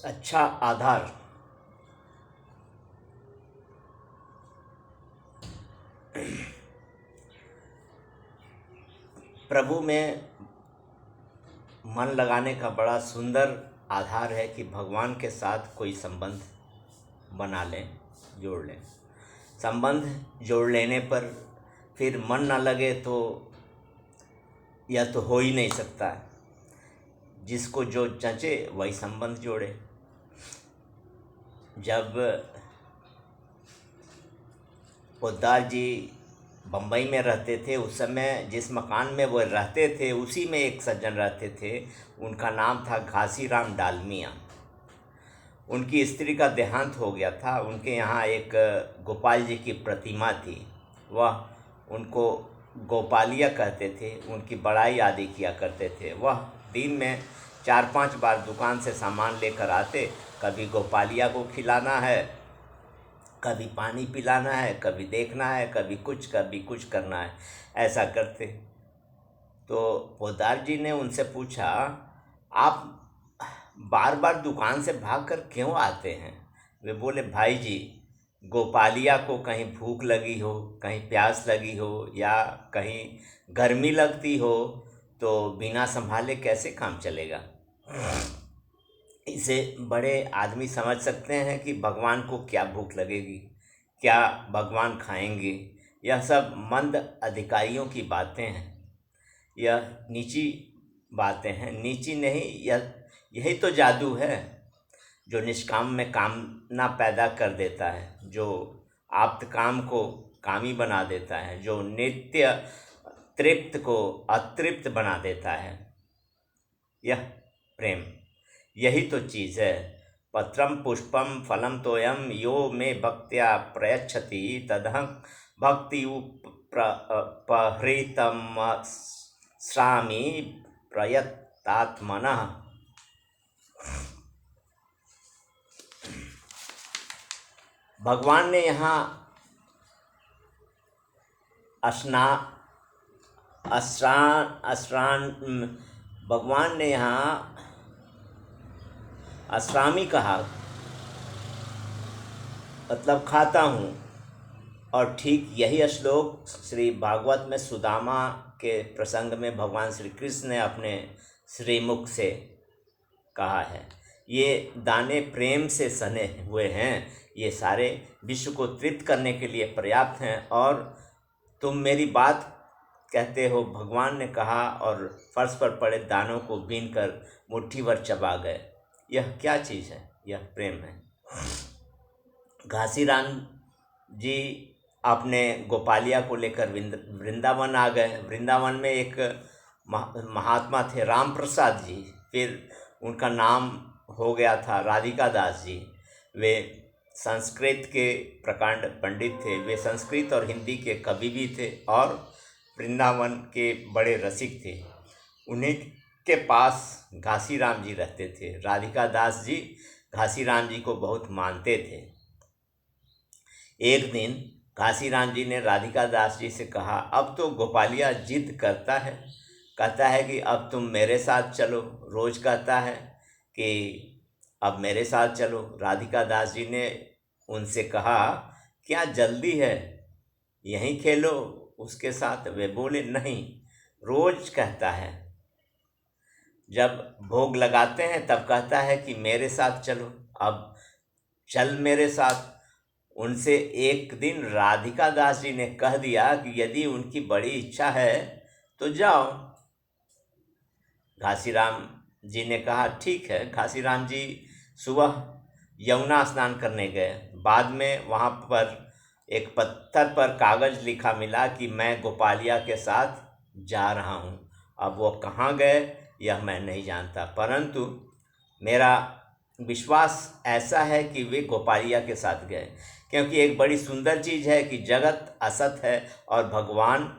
अच्छा आधार। प्रभु में मन लगाने का बड़ा सुंदर आधार है कि भगवान के साथ कोई संबंध बना लें, जोड़ लें। संबंध जोड़ लेने पर फिर मन न लगे तो यह तो हो ही नहीं सकता है। जिसको जो जचे वही संबंध जोड़े। जब पोद्दार जी बम्बई में रहते थे, उस समय जिस मकान में वो रहते थे उसी में एक सज्जन रहते थे। उनका नाम था घासीराम डालमिया। उनकी स्त्री का देहांत हो गया था। उनके यहाँ एक गोपाल जी की प्रतिमा थी। वह उनको गोपालिया कहते थे। उनकी बड़ाई आदि किया करते थे। वह दिन में 4-5 बार दुकान से सामान लेकर आते। कभी गोपालिया को खिलाना है, कभी पानी पिलाना है, कभी देखना है, कभी कुछ करना है, ऐसा करते। तो पोद्दार जी ने उनसे पूछा, आप बार बार दुकान से भागकर क्यों आते हैं? वे बोले, भाई जी, गोपालिया को कहीं भूख लगी हो, कहीं प्यास लगी हो या कहीं गर्मी लगती हो तो बिना संभाले कैसे काम चलेगा। इसे बड़े आदमी समझ सकते हैं कि भगवान को क्या भूख लगेगी, क्या भगवान खाएंगे। यह सब मंद अधिकारियों की बातें हैं। यह नीची बातें हैं। नीची नहीं, यही तो जादू है जो निष्काम में कामना पैदा कर देता है, जो आप्त काम को कामी बना देता है, जो नित्य तृप्त को अतृप्त बना देता है। यह प्रेम, यही तो चीज़ है। पत्रम पुष्पम फलम तोयम यो मे भक्त्या प्रयच्छति तदहं भक्ति उपहृतम स्वामी प्रयतात्मनः। भगवान ने यहाँ भगवान ने यहाँ अश्रामी कहा, मतलब खाता हूँ। और ठीक यही श्लोक श्री भागवत में सुदामा के प्रसंग में भगवान श्री कृष्ण ने अपने श्रीमुख से कहा है। ये दाने प्रेम से सने हुए हैं, ये सारे विश्व को तृप्त करने के लिए पर्याप्त हैं, और तुम मेरी बात कहते हो। भगवान ने कहा और फर्श पर पड़े दानों को बीनकर मुट्ठी भर चबा गए। यह क्या चीज़ है? यह प्रेम है। घासीराम जी अपने गोपालिया को लेकर वृंदावन आ गए। वृंदावन में एक महात्मा थे, राम प्रसाद जी। फिर उनका नाम हो गया था राधिका दास जी। वे संस्कृत के प्रकांड पंडित थे। वे संस्कृत और हिंदी के कवि भी थे और वृंदावन के बड़े रसिक थे। उन्हीं के पास घासीराम जी रहते थे। राधिका दास जी घासीराम जी को बहुत मानते थे। एक दिन घासीराम जी ने राधिका दास जी से कहा, अब तो गोपालिया जिद करता है, कहता है कि अब तुम मेरे साथ चलो। रोज कहता है कि अब मेरे साथ चलो। राधिका दास जी ने उनसे कहा, क्या जल्दी है, यहीं खेलो उसके साथ। वे बोले, नहीं, रोज कहता है। जब भोग लगाते हैं तब कहता है कि मेरे साथ चलो, अब चल मेरे साथ। उनसे एक दिन राधिका दास जी ने कह दिया कि यदि उनकी बड़ी इच्छा है तो जाओ। घासीराम जी ने कहा, ठीक है। घासीराम जी सुबह यमुना स्नान करने गए। बाद में वहाँ पर एक पत्थर पर कागज़ लिखा मिला कि मैं गोपालिया के साथ जा रहा हूँ। अब वो कहाँ गए यह मैं नहीं जानता, परंतु मेरा विश्वास ऐसा है कि वे गोपालिया के साथ गए। क्योंकि एक बड़ी सुंदर चीज़ है कि जगत असत है और भगवान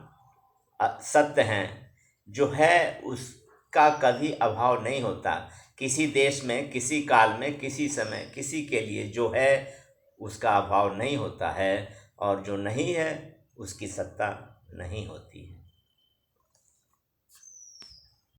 सत्य हैं। जो है उसका कभी अभाव नहीं होता। किसी देश में, किसी काल में, किसी समय, किसी के लिए जो है उसका अभाव नहीं होता है, और जो नहीं है उसकी सत्ता नहीं होती है।